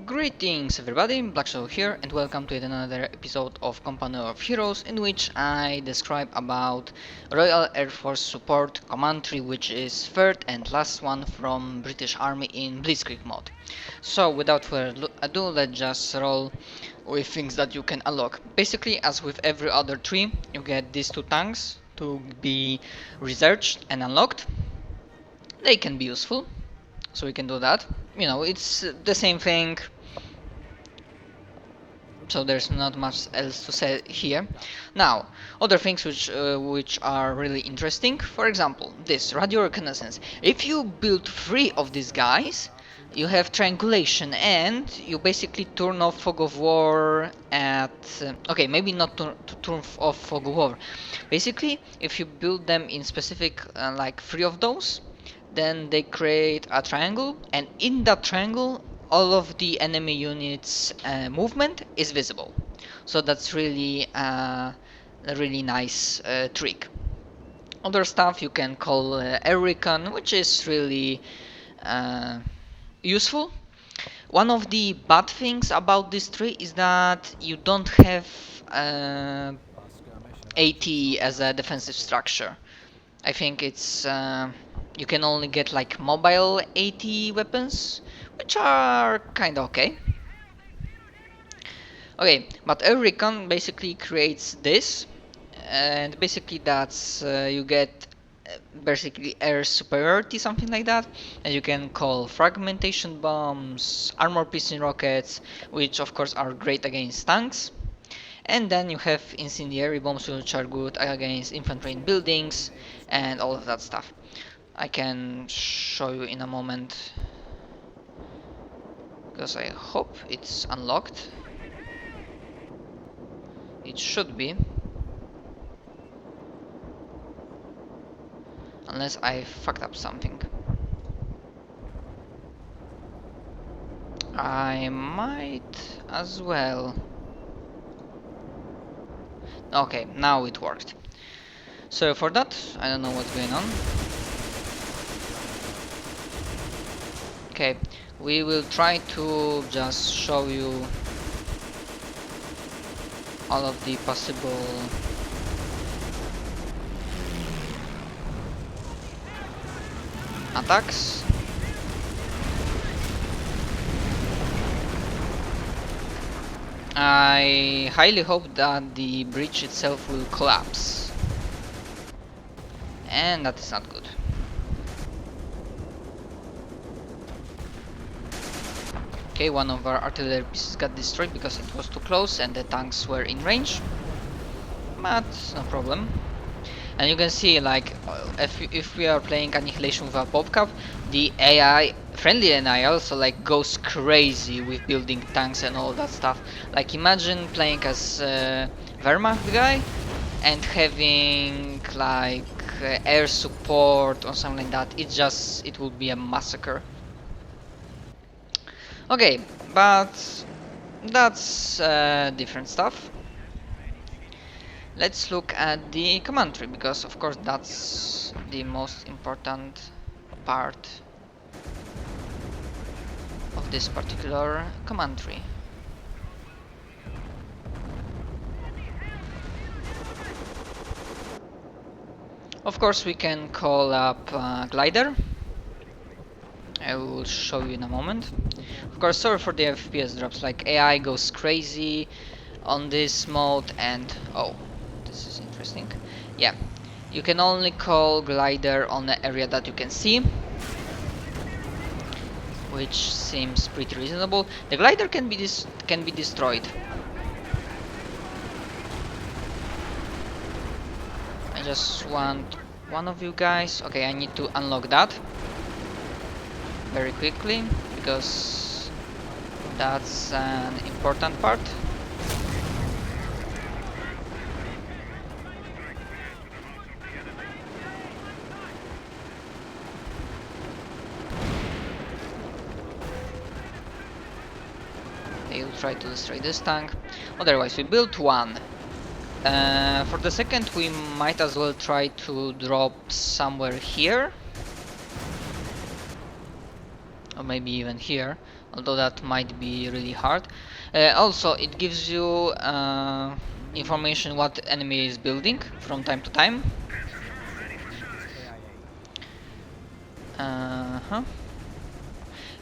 Greetings everybody, Black Shadow here and welcome to yet another episode of Company of Heroes in which I describe about Royal Air Force Support Command Tree, which is third and last one from British Army in Blitzkrieg mode. So without further ado, let's just roll with things that you can unlock. Basically, as with every other tree, you get these two tanks to be researched and unlocked. They can be useful, so we can do that. You know, it's the same thing, so there's not much else to say here. Now, other things which are really interesting. For example, this radio reconnaissance. If you build 3 of these guys, you have triangulation, and you basically turn off fog of war at okay, maybe not to turn off fog of war. Basically, if you build them in specific like 3 of those, then they create a triangle, and in that triangle all of the enemy units movement is visible. So that's really a really nice trick. Other stuff you can call air recon, which is really useful. One of the bad things about this tree is that you don't have AT as a defensive structure. I think it's you can only get like mobile AT weapons, which are kinda okay. Okay, but air recon basically creates this, and basically that's you get basically air superiority, something like that, and you can call fragmentation bombs, armor piercing rockets, which of course are great against tanks. And then you have incendiary bombs, which are good against infantry in buildings and all of that stuff. I can show you in a moment, because I hope it's unlocked. It should be, unless I fucked up something. I might as well. Okay, now it worked. So for that, I don't know what's going on. Okay, we will try to just show you all of the possible attacks. I highly hope that the bridge itself will collapse, and that is not good. Okay, one of our artillery pieces got destroyed because it was too close and the tanks were in range, but no problem. And you can see, like, if we are playing Annihilation with a PopCap, the AI, friendly AI, also like goes crazy with building tanks and all that stuff. Like, imagine playing as Wehrmacht guy and having like air support or something like that. It would be a massacre. Okay, but that's different stuff. Let's look at the command tree, because of course that's the most important part of this particular command tree. Of course we can call up glider. I will show you in a moment. Of course, sorry for the FPS drops, like AI goes crazy on this mode, and oh, this is interesting. Yeah, you can only call glider on the area that you can see, which seems pretty reasonable. The glider can be destroyed. I just want one of you guys. Okay, I need to unlock that very quickly, because that's an important part. They will try to destroy this tank. Otherwise, we built one. For the second, we might as well try to drop somewhere here, or maybe even here. although that might be really hard. Also, it gives you information what enemy is building from time to time. Uh-huh.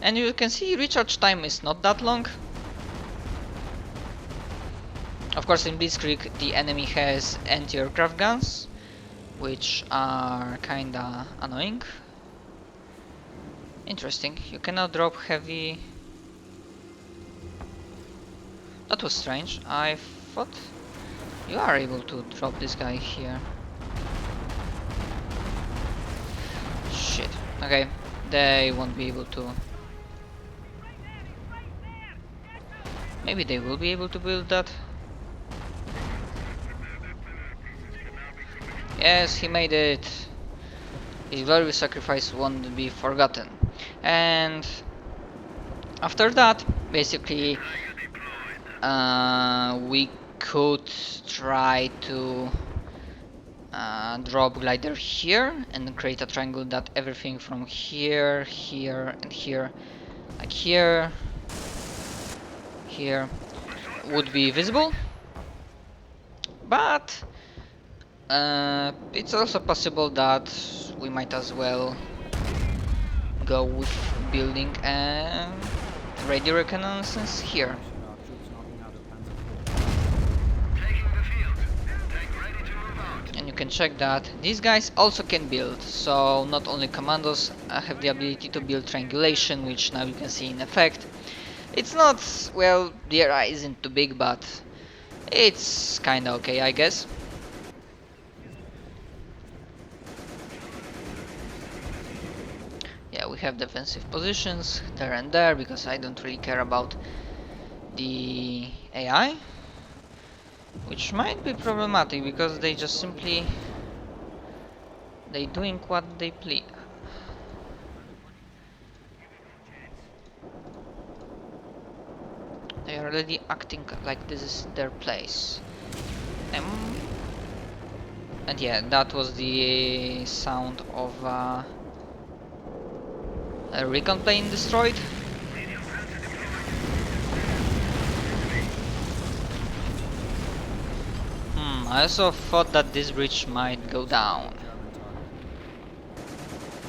And you can see recharge time is not that long. Of course, in Blitzkrieg the enemy has anti-aircraft guns, which are kinda annoying. Interesting, you cannot drop heavy. That was strange, I thought you are able to drop this guy here. Shit, okay, they won't be able to. Maybe they will be able to build that. Yes, he made it. His glorious sacrifice won't be forgotten. And after that, basically, we could try to drop glider here and create a triangle that everything from here, here, and here, like here, here, would be visible. But it's also possible that we might as well go with building a radio reconnaissance here. And you can check that these guys also can build, so not only commandos have the ability to build triangulation, which now you can see in effect. It's not, well, the area isn't too big, but it's kinda okay, I guess. Yeah, we have defensive positions there and there because I don't really care about the AI, which might be problematic because they just simply doing what they please. They are already acting like this is their place. And yeah, that was the sound of a recon plane destroyed. I also thought that this bridge might go down.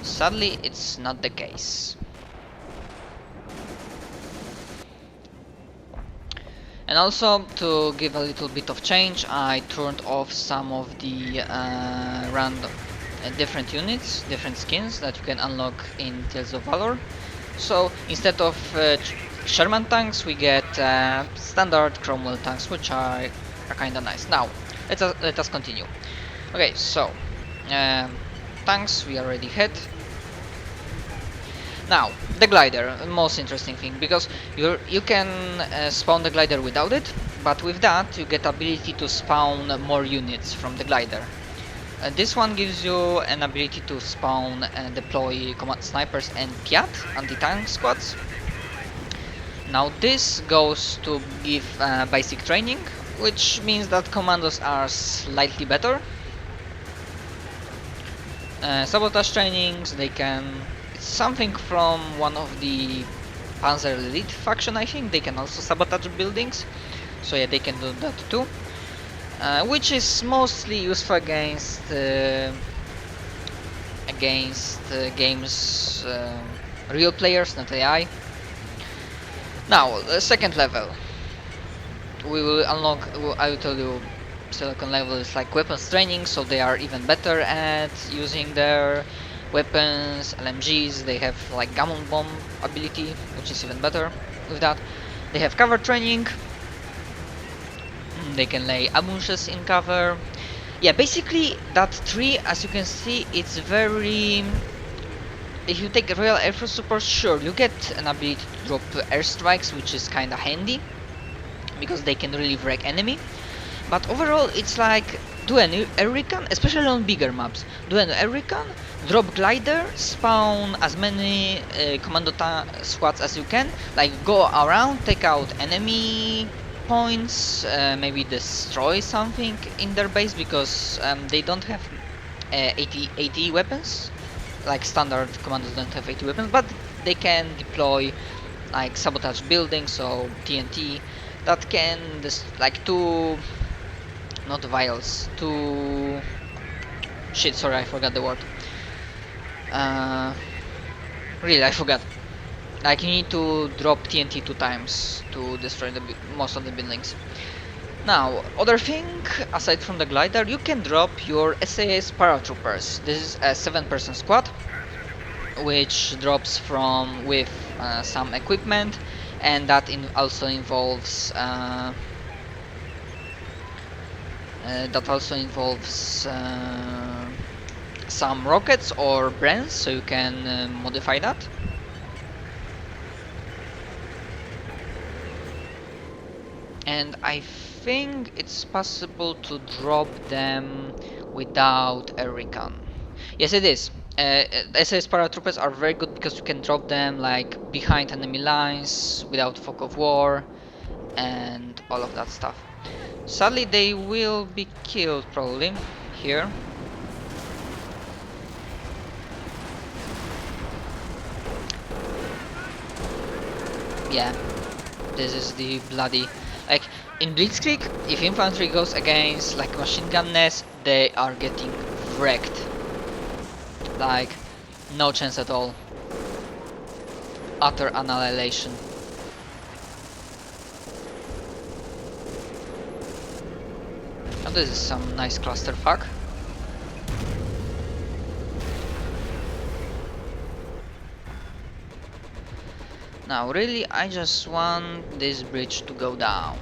Sadly, it's not the case. And also, to give a little bit of change, I turned off some of the random different units, different skins that you can unlock in Tales of Valor. So instead of Sherman tanks, we get standard Cromwell tanks, which are kinda nice. Now, let us continue. Okay, so tanks we already had. Now, the glider, most interesting thing, because you can spawn the glider without it, but with that you get ability to spawn more units from the glider. This one gives you an ability to spawn and deploy command snipers and Piat anti-tank squads. Now this goes to give basic training, which means that commandos are slightly better. Sabotage trainings, they can... It's something from one of the Panzer Elite faction, I think. They can also sabotage buildings, so yeah, they can do that too. Which is mostly useful against games real players, not AI. Now, the second level, we will unlock. I will tell you, second level is like weapons training, so they are even better at using their weapons, LMGs. They have like gammon bomb ability, which is even better with that. They have cover training. They can lay ambushes in cover. Yeah, basically that tree, as you can see, it's very... If you take real air force support, sure, you get an ability to drop airstrikes, which is kinda handy, because they can really wreck enemy. But overall, it's like, do an air recon, especially on bigger maps. Do an air recon, drop glider, spawn as many commando squads as you can, like go around, take out enemy points, maybe destroy something in their base, because they don't have 80 weapons, like standard commandos don't have 80 weapons, but they can deploy like sabotage buildings, so TNT that can like two, not vials, two, shit, sorry, I forgot the word. Uh, really, I forgot. Like you need to drop TNT 2 times to destroy most of the buildings. Now, other thing, aside from the glider, you can drop your SAS paratroopers. This is a 7-person squad, which drops from with some equipment, and that also involves some rockets or brands, so you can modify that. And I think it's possible to drop them without a recon. Yes, it is. SAS paratroopers are very good because you can drop them like behind enemy lines without fog of war and all of that stuff. Sadly, they will be killed probably here. Yeah, this is the bloody, like in Blitzkrieg, if infantry goes against like machine gun nests, they are getting wrecked. Like, no chance at all. Utter annihilation. Oh, this is some nice clusterfuck. Now, really, I just want this bridge to go down.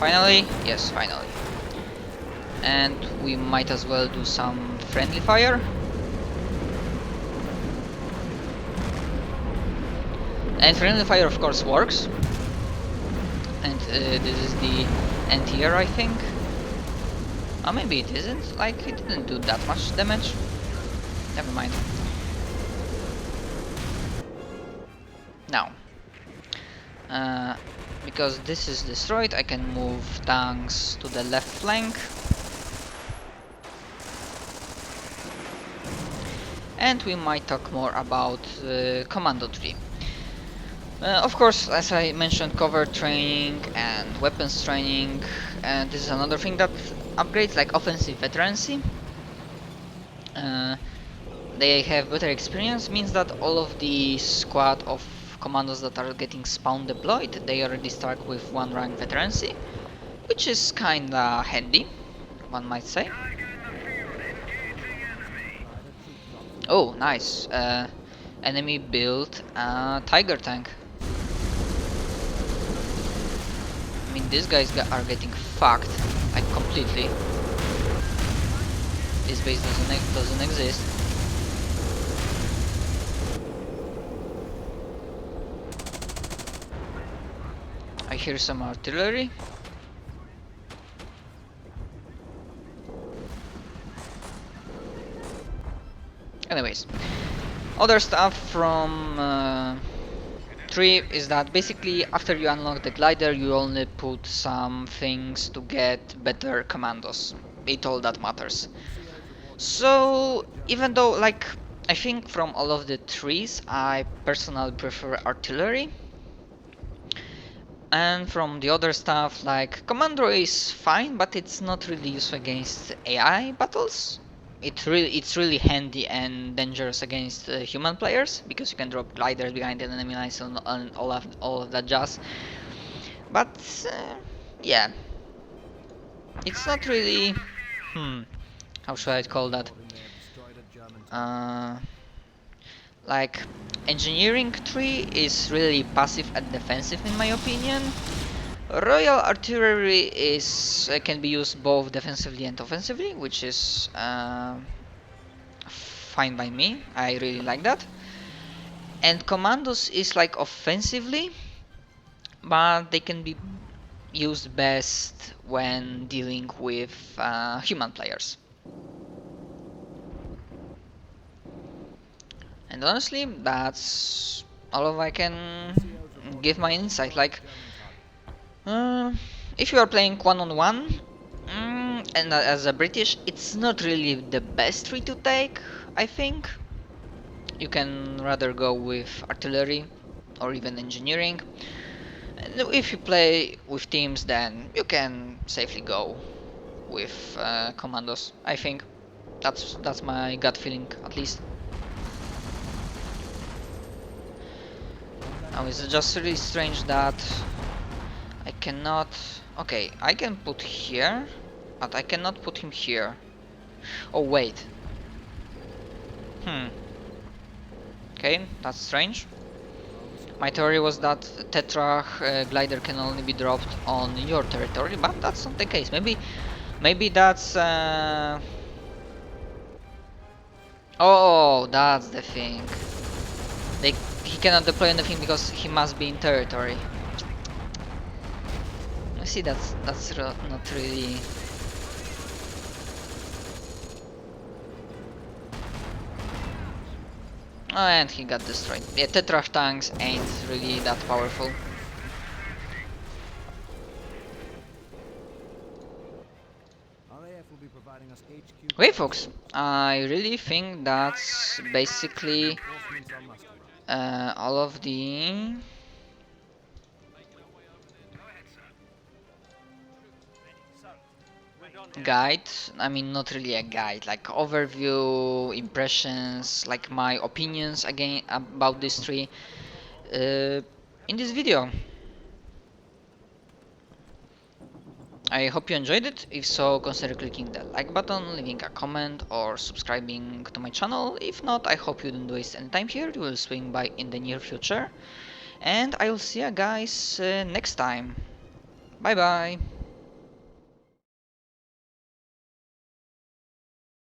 Finally? Yes, finally. And we might as well do some friendly fire. And friendly fire of course works. And this is the end here, I think. Oh, maybe it isn't. Like, it didn't do that much damage. Never mind. Now, because this is destroyed, I can move tanks to the left flank. And we might talk more about commando tree. Of course, as I mentioned, cover training and weapons training, and this is another thing that upgrades, like offensive veterancy. They have better experience, means that all of the squad of commandos that are getting spawn deployed, they already start with 1 rank veterancy, which is kinda handy, one might say. Oh, nice. Enemy built a tiger tank. I mean, these guys are getting fucked, like completely. This base doesn't exist. I hear some artillery. Anyways, other stuff from 3 is that basically after you unlock the glider, you only put some things to get better commandos. It's all that matters. So even though, like, I think from all of the trees, I personally prefer artillery. And from the other stuff, like, commando is fine, but it's not really useful against AI battles. It's really handy and dangerous against human players, because you can drop gliders behind the enemy lines and all of that jazz. But yeah, it's not really. How should I call that? Like, engineering tree is really passive and defensive in my opinion. Royal artillery is can be used both defensively and offensively, which is fine by me. I really like that. And commandos is like offensively, but they can be used best when dealing with human players. And honestly, that's all of I can give my insight. Like, if you are playing one-on-one, And as a British, it's not really the best tree to take, I think. You can rather go with artillery or even engineering. And if you play with teams, then you can safely go with commandos, I think. That's my gut feeling, at least. Now it's just really strange that I cannot... Okay, I can put here, but I cannot put him here. Oh wait. Okay, that's strange. My theory was that Tetra glider can only be dropped on your territory, but that's not the case. Maybe that's... Oh, that's the thing. He cannot deploy anything because he must be in territory. I see that's not really... Oh, and he got destroyed. Yeah, Tetra tanks ain't really that powerful. Wait, folks, I really think that's basically all of the guide. I mean, not really a guide, like overview, impressions, like my opinions again about this tree in this video. I hope you enjoyed it. If so, consider clicking the like button, leaving a comment or subscribing to my channel. If not, I hope you didn't waste any time here. You will swing by in the near future. And I will see you guys next time. Bye bye.